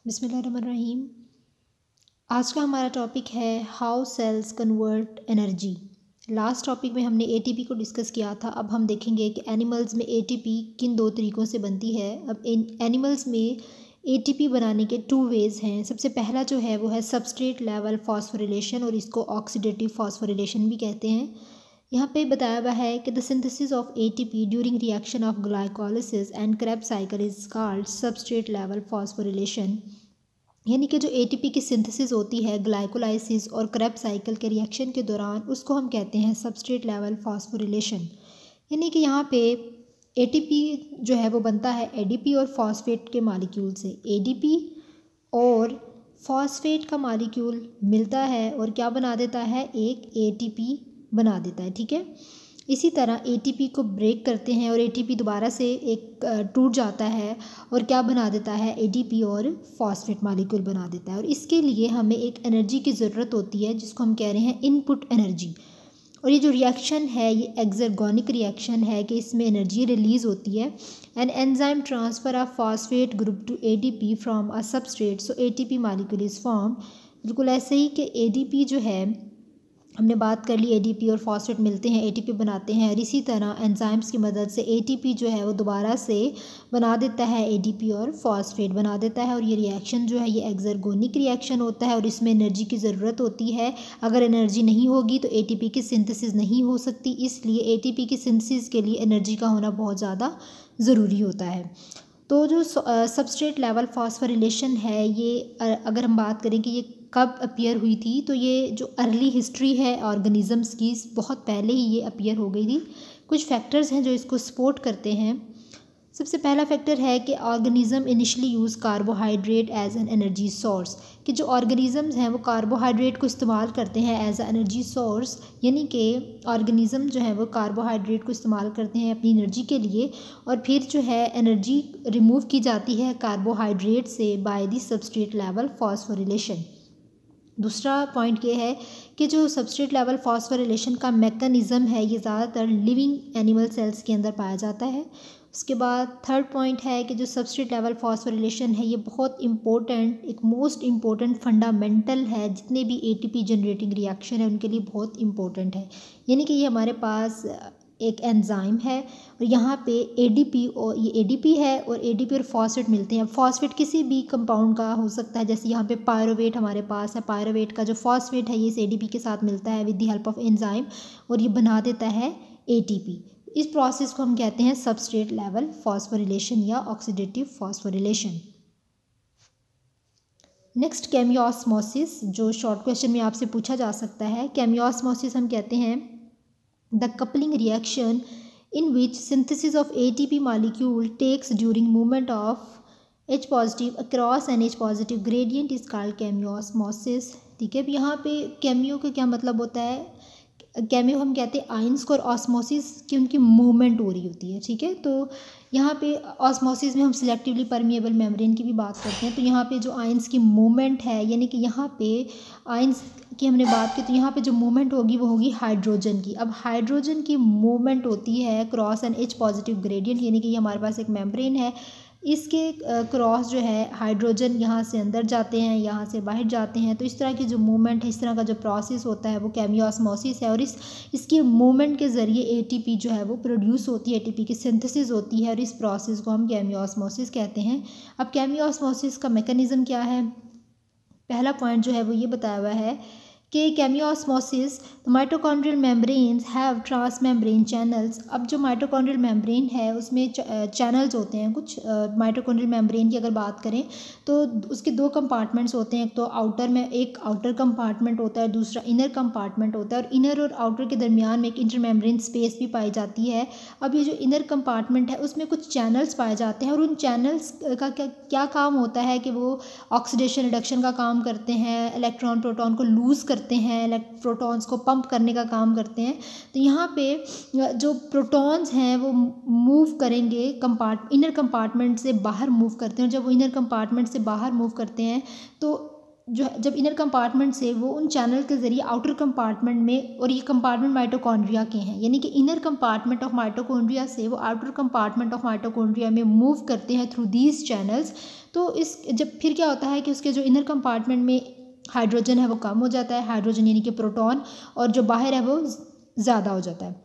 बिस्मिल्लाहिर्रहमानिर्रहीम। आज का हमारा टॉपिक है how cells convert energy. Last topic में हमने एटीपी को डिस्कस किया था। अब हम देखेंगे कि एनिमल्स में एटीपी किन दो तरीक़ों से बनती है। अब इन एनिमल्स में एटीपी बनाने के 2 वेज़ हैं। सबसे पहला जो है वो है सबस्ट्रेट लेवल फॉस्फोरिलेशन, और इसको ऑक्सीडेटिव फॉस्फोरिलेशन भी कहते हैं। यहाँ पे बताया हुआ है कि the synthesis of ATP during reaction of glycolysis and Krebs cycle is called substrate level phosphorylation. यानी कि जो एटीपी की सिंथेसिस होती है ग्लाइकोलाइसिस और क्रेब्स साइकिल के रिएक्शन के दौरान, उसको हम कहते हैं सबस्ट्रेट लेवल फॉस्फोरिलेशन। यानी कि यहाँ पे एटीपी जो है वो बनता है एडीपी और फॉस्फेट के मालिक्यूल से। एडीपी और फॉस्फेट का मालिक्यूल मिलता है और क्या बना देता है, एक एटीपी बना देता है। ठीक है, इसी तरह एटीपी को ब्रेक करते हैं और एटीपी दोबारा से एक टूट जाता है और क्या बना देता है, एडीपी और फॉस्फेट मालिक्यूल बना देता है। और इसके लिए हमें एक एनर्जी की ज़रूरत होती है जिसको हम कह रहे हैं इनपुट एनर्जी। और ये जो रिएक्शन है ये एक्सर्गोनिक रिएक्शन है कि इसमें एनर्जी रिलीज़ होती है। An enzyme transfer of phosphate group to ADP from a substrate, so ATP molecule is form. बिल्कुल ऐसे ही कि एडीपी जो है, हमने बात कर ली, एडीपी और फॉस्फेट मिलते हैं, एटीपी बनाते हैं। और इसी तरह एंजाइम्स की मदद से एटीपी जो है वो दोबारा से बना देता है एडीपी और फॉस्फेट बना देता है। और ये रिएक्शन जो है ये एक्सर्गोनिक रिएक्शन होता है और इसमें एनर्जी की ज़रूरत होती है। अगर एनर्जी नहीं होगी तो एटीपी की सिंथेसिस नहीं हो सकती, इसलिए एटीपी की सिंथेसिस के लिए एनर्जी का होना बहुत ज़्यादा ज़रूरी होता है। तो जो सबस्ट्रेट लेवल फॉस्फोरिलेशन है ये अगर हम बात करें कि ये कब अपीयर हुई थी, तो ये जो अर्ली हिस्ट्री है ऑर्गेनिज़म्स की, बहुत पहले ही ये अपीयर हो गई थी। कुछ फैक्टर्स हैं जो इसको सपोर्ट करते हैं। सबसे पहला फैक्टर है कि organism initially use carbohydrate as an energy source, कि जो ऑर्गेनिज़म्स हैं वो कार्बोहाइड्रेट को इस्तेमाल करते हैं एज अ एनर्जी सोर्स। यानी कि ऑर्गेनिज़म जो है वो कार्बोहाइड्रेट को इस्तेमाल करते हैं अपनी एनर्जी के लिए, और फिर जो है एनर्जी रिमूव की जाती है कार्बोहाइड्रेट से by the substrate level phosphorylation. दूसरा पॉइंट ये है कि जो सबस्ट्रेट लेवल फॉस्फोरिलेशन का मैकेनिज़्म है ये ज़्यादातर लिविंग एनिमल सेल्स के अंदर पाया जाता है। उसके बाद थर्ड पॉइंट है कि जो सबस्ट्रेट लेवल फॉस्फोरिलेशन है ये बहुत इंपॉर्टेंट, एक मोस्ट इम्पोर्टेंट फंडामेंटल है। जितने भी एटीपी जनरेटिंग रिएक्शन है उनके लिए बहुत इंपॉर्टेंट है। यानी कि ये हमारे पास एक एंजाइम है और यहाँ पे एडीपी, और ये एडीपी है और एडीपी और फॉस्फेट मिलते हैं। फॉस्फेट किसी भी कंपाउंड का हो सकता है, जैसे यहाँ पे पायरोवेट हमारे पास है, पायरोवेट का जो फॉस्फेट है ये इस एडीपी के साथ मिलता है with the help of enzyme, और ये बना देता है एटीपी। इस प्रोसेस को हम कहते हैं सबस्ट्रेट लेवल फॉस्फोरिलेशन या ऑक्सीडेटिव फॉस्फोरिलेशन। नेक्स्ट केमियोस्मोसिस, जो शॉर्ट क्वेश्चन में आपसे पूछा जा सकता है। केमियोस्मोसिस हम कहते हैं the coupling reaction in which synthesis of ATP molecule takes during movement of H positive across an H positive gradient is called chemiosmosis। ठीक है, अब यहाँ पे केमियो का क्या मतलब होता है, केमियो हम कहते हैं आयंस को, और ऑस्मोसिस की उनकी मूवमेंट हो रही होती है। ठीक है, तो यहाँ पे ऑस्मोसिस में हम सिलेक्टिवली परमिएबल मेम्ब्रेन की भी बात करते हैं। तो यहाँ पे जो आयंस की मूवमेंट है, यानी कि यहाँ पे आयंस की हमने बात की, तो यहाँ पे जो मूवमेंट होगी वो होगी हाइड्रोजन की। अब हाइड्रोजन की मूवमेंट होती है across an H positive gradient, यानी कि हमारे पास एक मेम्ब्रेन है, इसके क्रॉस जो है हाइड्रोजन यहाँ से अंदर जाते हैं, यहाँ से बाहर जाते हैं। तो इस तरह की जो मूवमेंट है, इस तरह का जो प्रोसेस होता है वो केमियोस्मोसिस है। और इसकी मूवमेंट के ज़रिए एटीपी जो है वो प्रोड्यूस होती है, एटीपी की सिंथेसिस होती है, और इस प्रोसेस को हम केमियोस्मोसिस कहते हैं। अब केमियोस्मोसिस का मैकेनिज़्म क्या है, पहला पॉइंट जो है वो ये बताया हुआ है कि chemiosmosis mitochondrial membranes have transmembrane channels. अब जो माइटोकॉन्ड्रियल मेम्ब्रेन है उसमें चैनल्स होते हैं कुछ। माइटोकॉन्ड्रियल मेम्ब्रेन की अगर बात करें तो उसके 2 कंपार्टमेंट्स होते हैं। एक तो आउटर में एक आउटर कंपार्टमेंट होता है, दूसरा इनर कंपार्टमेंट होता है, और इनर और आउटर के दरमियान में एक इंटरमेम्ब्रेन स्पेस भी पाई जाती है। अब ये जो इनर कंपार्टमेंट है उसमें कुछ चैनल्स पाए जाते हैं, और उन चैनल्स का क्या काम होता है कि वो ऑक्सीडेशन रिडक्शन का काम करते हैं, इलेक्ट्रॉन प्रोटॉन को लूज़ करते हैं, प्रोटॉन्स को पंप करने का काम करते हैं। तो यहाँ पे जो प्रोटॉन्स हैं वो मूव करेंगे इनर कंपार्टमेंट से बाहर मूव करते हैं, और जब वो इनर कंपार्टमेंट से बाहर मूव करते हैं तो जब इनर कंपार्टमेंट से वो उन चैनल के ज़रिए आउटर कंपार्टमेंट में, और ये कंपार्टमेंट माइटोकॉन्ड्रिया के हैं, यानी कि इनर कंपार्टमेंट ऑफ माइटोकॉन्ड्रिया से वो आउटर कंपार्टमेंट ऑफ माइटोकॉन्ड्रिया में मूव करते हैं थ्रू दीज चैनल्स। तो इस जब फिर क्या होता है कि उसके जो इनर कंपार्टमेंट में हाइड्रोजन है वो कम हो जाता है, हाइड्रोजन यानी कि प्रोटॉन, और जो बाहर है वो ज़्यादा हो जाता है।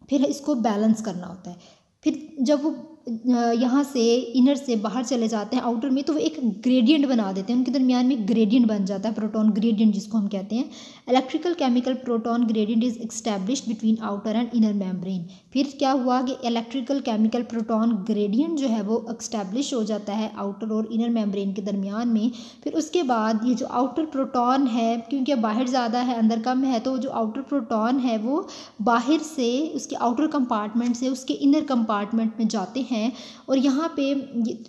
फिर इसको बैलेंस करना होता है। फिर जब वो यहाँ से इनर से बाहर चले जाते हैं आउटर में, तो वो एक ग्रेडियंट बना देते हैं, उनके दरमियान में ग्रेडियंट बन जाता है, प्रोटॉन ग्रेडियंट जिसको हम कहते हैं। Electrical chemical proton gradient is established between outer and inner membrane. फिर क्या हुआ कि इलेक्ट्रिकल केमिकल प्रोटॉन ग्रेडियंट जो है वो एस्टैब्लिश हो जाता है आउटर और इनर मेम्ब्रेन के दरमियान में। फिर उसके बाद ये जो आउटर प्रोटॉन है, क्योंकि बाहर ज़्यादा है अंदर कम है, तो जो आउटर प्रोटॉन है वो बाहर से उसके आउटर कंपार्टमेंट से उसके इनर कंपार्टमेंट में जाते हैं, और यहाँ पे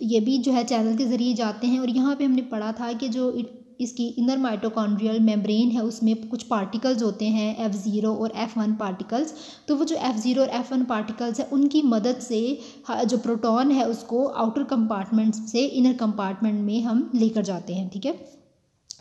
ये भी जो है चैनल के ज़रिए जाते हैं। और यहाँ पे हमने पढ़ा था कि जो इसकी इनर माइटोकॉन्ड्रियल मेम्ब्रेन है उसमें कुछ पार्टिकल्स होते हैं F0 और F1 पार्टिकल्स। तो वो जो F0 और F1 पार्टिकल्स है उनकी मदद से जो प्रोटॉन है उसको आउटर कंपार्टमेंट से इनर कंपार्टमेंट में हम लेकर जाते हैं, ठीक है।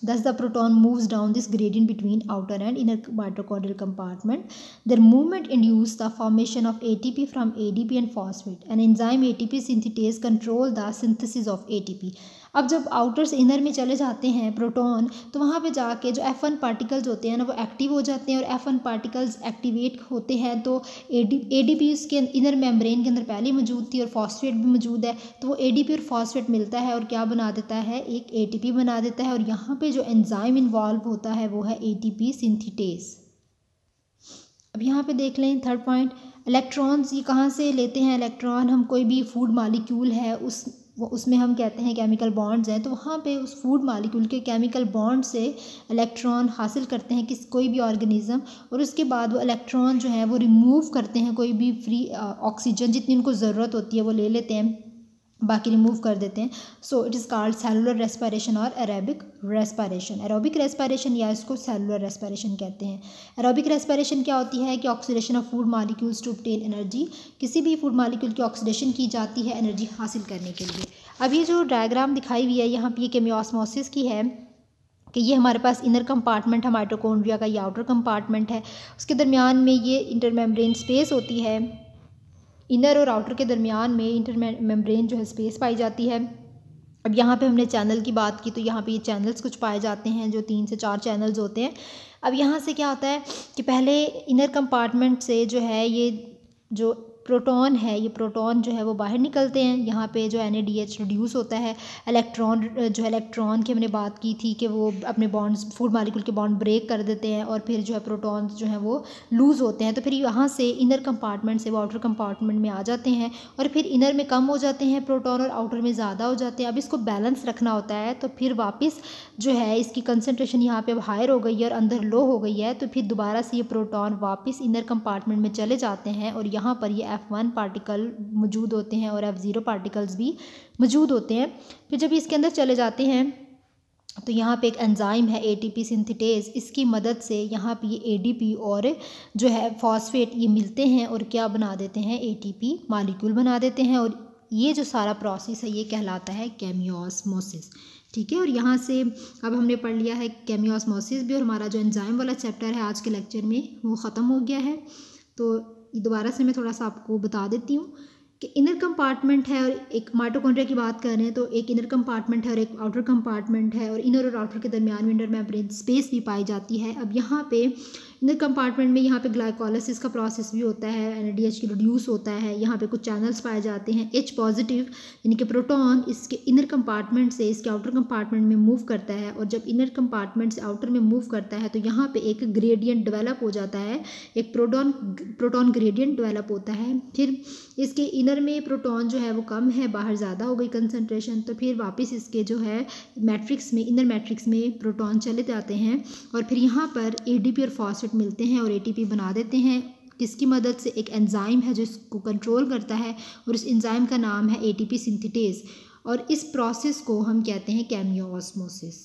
Thus the proton moves down this gradient between outer and inner mitochondrial compartment. Their movement induces the formation of ATP from ADP and phosphate. An enzyme ATP synthetase control the synthesis of ATP. अब जब outer से inner में चले जाते हैं proton, तो वहाँ पे जाके जो F1 पार्टिकल्स होते हैं ना वो एक्टिव हो जाते हैं, और F1 पार्टिकल्स एक्टिवेट होते हैं तो ADP उसके इनर मेम्ब्रेन के अंदर पहले मौजूद थी और फॉस्फेट भी मौजूद है, तो वो ADP और फॉस्फेट मिलता है और क्या बना देता है, एक ATP बना देता है। और यहाँ पे जो एंजाइम इन्वॉल्व होता है वो है ATP सिंथेटेज। अब यहाँ पे देख लें थर्ड पॉइंट, इलेक्ट्रॉन्स ये कहाँ से लेते हैं इलेक्ट्रॉन, हम कोई भी फूड मालिक्यूल है उसमें हम कहते हैं केमिकल बॉन्ड्स हैं, तो वहाँ पे उस फूड मालिक्यूल के केमिकल बॉन्ड से इलेक्ट्रॉन हासिल करते हैं कोई भी ऑर्गेनिज्म, और उसके बाद वो इलेक्ट्रॉन जो है वो रिमूव करते हैं, कोई भी फ्री ऑक्सीजन जितनी उनको ज़रूरत होती है वो ले लेते हैं, बाकी रिमूव कर देते हैं। So it is called cellular respiration और एरोबिक रेस्पिरेशन। एरोबिक रेस्पिरेशन या इसको सेलुलर रेस्पिरेशन कहते हैं। एरोबिक रेस्पिरेशन क्या होती है कि oxidation of food molecules to obtain energy, किसी भी फूड मॉलिक्यूल की ऑक्सीडेशन की जाती है एनर्जी हासिल करने के लिए। अब ये जो डायग्राम दिखाई हुई है यहाँ पे ये केमियोस्मोसिस की है कि ये हमारे पास इनर कंपार्टमेंट है माइटोकॉन्ड्रिया का, ये आउटर कंपार्टमेंट है, उसके दरमियान में ये इंटरमेम्ब्रेन स्पेस होती है, इनर और आउटर के दरमियान में इंटर मेम्ब्रेन जो है स्पेस पाई जाती है। अब यहाँ पे हमने चैनल की बात की, तो यहाँ पे ये चैनल्स कुछ पाए जाते हैं जो 3 से 4 चैनल्स होते हैं। अब यहाँ से क्या होता है कि पहले इनर कंपार्टमेंट से जो है ये जो प्रोटॉन है, ये प्रोटॉन जो है वो बाहर निकलते हैं, यहाँ पे जो NADH रिड्यूस होता है, इलेक्ट्रॉन जो है इलेक्ट्रॉन की हमने बात की थी कि वो अपने बॉन्ड्स फूड मॉलिक्यूल के बॉन्ड ब्रेक कर देते हैं, और फिर जो है प्रोटॉन्स जो है वो लूज़ होते हैं, तो फिर यहाँ से इनर कंपार्टमेंट से वो आउटर कंपार्टमेंट में आ जाते हैं, और फिर इनर में कम हो जाते हैं प्रोटॉन और आउटर में ज़्यादा हो जाते हैं। अब इसको बैलेंस रखना होता है, तो फिर वापस जो है इसकी कंसनट्रेशन यहाँ पे अब हायर हो गई है और अंदर लो हो गई है, तो फिर दोबारा से ये प्रोटॉन वापस इनर कंपार्टमेंट में चले जाते हैं, और यहाँ पर ये F1 पार्टिकल मौजूद होते हैं और F0 पार्टिकल्स भी मौजूद होते हैं। फिर जब इसके अंदर चले जाते हैं तो यहाँ पे एक एंजाइम है ATP सिंथेटेज, इसकी मदद से यहाँ पे ये ADP और जो है फॉस्फेट ये मिलते हैं और क्या बना देते हैं, ATP मॉलिक्यूल बना देते हैं, और ये जो सारा प्रोसेस है ये कहलाता है केमियोस्मोसिस, ठीक है। और यहाँ से अब हमने पढ़ लिया है केमियोस्मोसिस भी, और हमारा जो एंजाइम वाला चैप्टर है आज के लेक्चर में वो ख़त्म हो गया है। तो दोबारा से मैं थोड़ा सा आपको बता देती हूँ कि इनर कंपार्टमेंट है और एक माइटोकॉन्ड्रिया की बात कर रहे हैं, तो एक इनर कंपार्टमेंट है और एक आउटर कंपार्टमेंट है, और इनर और आउटर के दरमियान में इंटरमेम्ब्रेन स्पेस भी पाई जाती है। अब यहाँ पे इनर कंपार्टमेंट में यहाँ पे ग्लाइकोलाइसिस का प्रोसेस भी होता है, NADH की रिड्यूस होता है, यहाँ पे कुछ चैनल्स पाए जाते हैं, H पॉजिटिव यानी कि प्रोटॉन इसके इनर कंपार्टमेंट से इसके आउटर कंपार्टमेंट में मूव करता है, और जब इनर कंपार्टमेंट से आउटर में मूव करता है तो यहाँ पे एक ग्रेडियंट डेवलप हो जाता है, एक प्रोटॉन ग्रेडियंट डेवलप होता है। फिर इसके इनर में प्रोटॉन जो है वो कम है, बाहर ज़्यादा हो गई कंसनट्रेशन, तो फिर वापस इसके जो है मैट्रिक्स में इनर मैट्रिक्स में प्रोटॉन चले जाते हैं, और फिर यहाँ पर ADP और फॉस्फेट मिलते हैं और ATP बना देते हैं, किसकी मदद से, एक एंजाइम है जो इसको कंट्रोल करता है, और इस एंजाइम का नाम है ATP सिंथेटेज, और इस प्रोसेस को हम कहते हैं केमियोस्मोसिस।